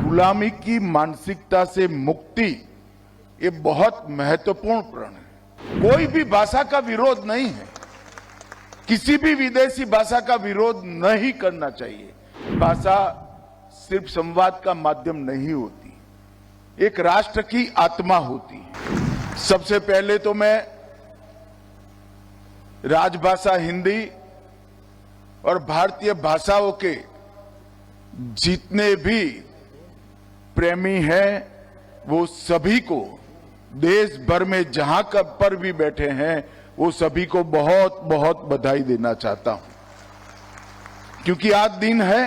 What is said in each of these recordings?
गुलामी की मानसिकता से मुक्ति ये बहुत महत्वपूर्ण प्रण है। कोई भी भाषा का विरोध नहीं है, किसी भी विदेशी भाषा का विरोध नहीं करना चाहिए। भाषा सिर्फ संवाद का माध्यम नहीं होती, एक राष्ट्र की आत्मा होती है। सबसे पहले तो मैं राजभाषा हिंदी और भारतीय भाषाओं के जितने भी प्रेमी हैं वो सभी को देश भर में जहां पर भी बैठे हैं वो सभी को बहुत बहुत बधाई देना चाहता हूं, क्योंकि आज दिन है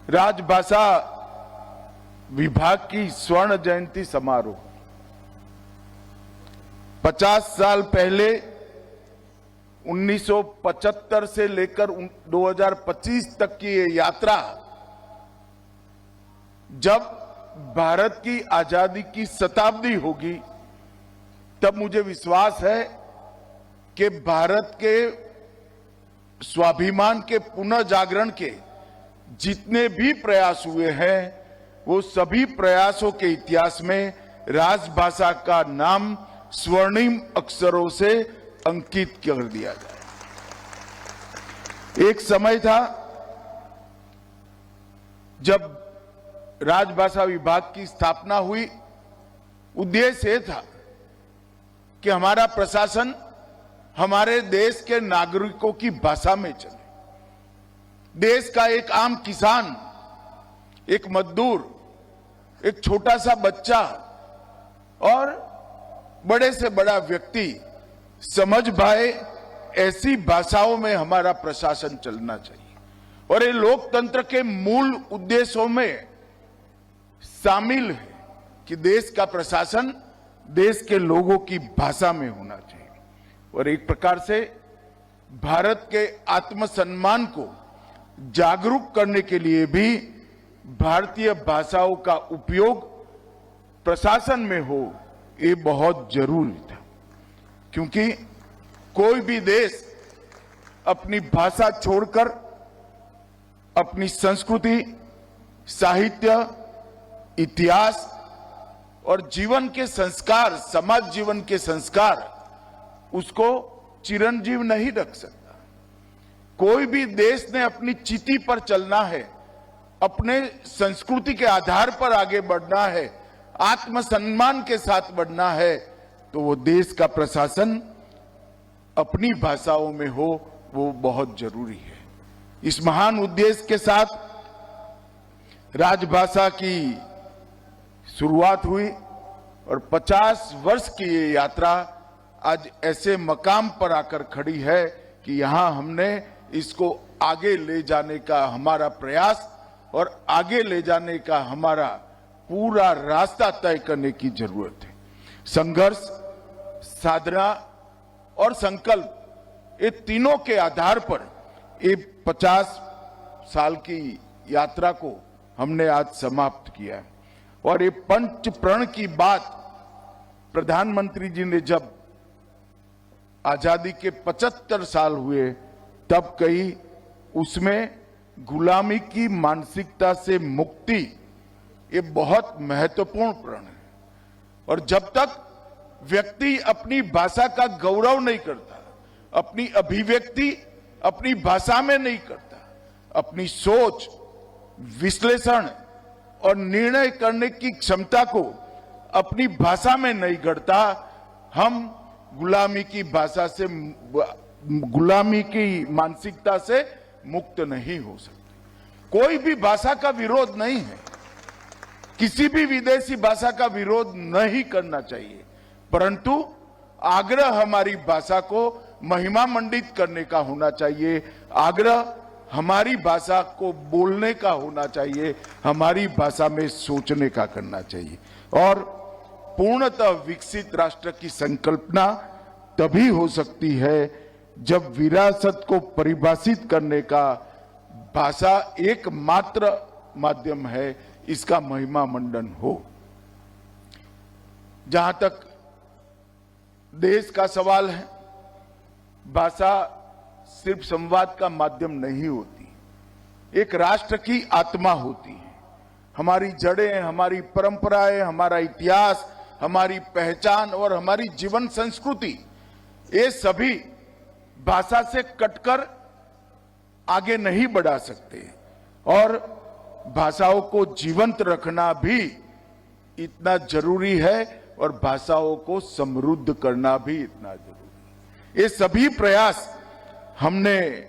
राजभाषा विभाग की स्वर्ण जयंती समारोह। 50 साल पहले 1975 से लेकर 2025 तक की ये यात्रा, जब भारत की आजादी की शताब्दी होगी तब मुझे विश्वास है कि भारत के स्वाभिमान के पुनः जागरण के जितने भी प्रयास हुए हैं वो सभी प्रयासों के इतिहास में राजभाषा का नाम स्वर्णिम अक्षरों से अंकित कर दिया जाए। एक समय था जब राजभाषा विभाग की स्थापना हुई। उद्देश्य यह था कि हमारा प्रशासन हमारे देश के नागरिकों की भाषा में चले। देश का एक आम किसान, एक मजदूर, एक छोटा सा बच्चा और बड़े से बड़ा व्यक्ति समझ पाए, ऐसी भाषाओं में हमारा प्रशासन चलना चाहिए। और ये लोकतंत्र के मूल उद्देश्यों में शामिल है कि देश का प्रशासन देश के लोगों की भाषा में होना चाहिए। और एक प्रकार से भारत के आत्मसम्मान को जागरूक करने के लिए भी भारतीय भाषाओं का उपयोग प्रशासन में हो, ये बहुत जरूरी था। क्योंकि कोई भी देश अपनी भाषा छोड़कर अपनी संस्कृति, साहित्य, इतिहास और जीवन के संस्कार, समाज जीवन के संस्कार, उसको चिरंजीव नहीं रख सकता। कोई भी देश ने अपनी चिति पर चलना है, अपने संस्कृति के आधार पर आगे बढ़ना है, आत्मसम्मान के साथ बढ़ना है, तो वो देश का प्रशासन अपनी भाषाओं में हो, वो बहुत जरूरी है। इस महान उद्देश्य के साथ राजभाषा की शुरुआत हुई और 50 वर्ष की ये यात्रा आज ऐसे मकाम पर आकर खड़ी है कि यहां हमने इसको आगे ले जाने का हमारा प्रयास और आगे ले जाने का हमारा पूरा रास्ता तय करने की जरूरत है। संघर्ष, साधना और संकल्प, ये तीनों के आधार पर ये 50 साल की यात्रा को हमने आज समाप्त किया है। और ये पंच प्रण की बात प्रधानमंत्री जी ने जब आजादी के 75 साल हुए तब कही, उसमें गुलामी की मानसिकता से मुक्ति ये बहुत महत्वपूर्ण प्रण है। और जब तक व्यक्ति अपनी भाषा का गौरव नहीं करता, अपनी अभिव्यक्ति अपनी भाषा में नहीं करता, अपनी सोच, विश्लेषण और निर्णय करने की क्षमता को अपनी भाषा में नहीं गढ़ता, हम गुलामी की भाषा से, गुलामी की मानसिकता से मुक्त नहीं हो सकते। कोई भी भाषा का विरोध नहीं है, किसी भी विदेशी भाषा का विरोध नहीं करना चाहिए, परंतु आग्रह हमारी भाषा को महिमा मंडित करने का होना चाहिए। आग्रह हमारी भाषा को बोलने का होना चाहिए, हमारी भाषा में सोचने का करना चाहिए। और पूर्णतः विकसित राष्ट्र की संकल्पना तभी हो सकती है जब विरासत को परिभाषित करने का भाषा एकमात्र माध्यम है, इसका महिमा मंडन हो। जहां तक देश का सवाल है, भाषा सिर्फ संवाद का माध्यम नहीं होती, एक राष्ट्र की आत्मा होती है। हमारी जड़ें, हमारी परंपराएं, हमारा इतिहास, हमारी पहचान और हमारी जीवन संस्कृति, ये सभी भाषा से कटकर आगे नहीं बढ़ा सकते। और भाषाओं को जीवंत रखना भी इतना जरूरी है और भाषाओं को समृद्ध करना भी इतना जरूरी है। ये सभी प्रयास हमने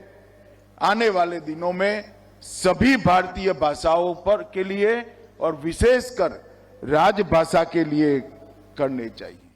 आने वाले दिनों में सभी भारतीय भाषाओं पर के लिए और विशेषकर राजभाषा के लिए करने चाहिए।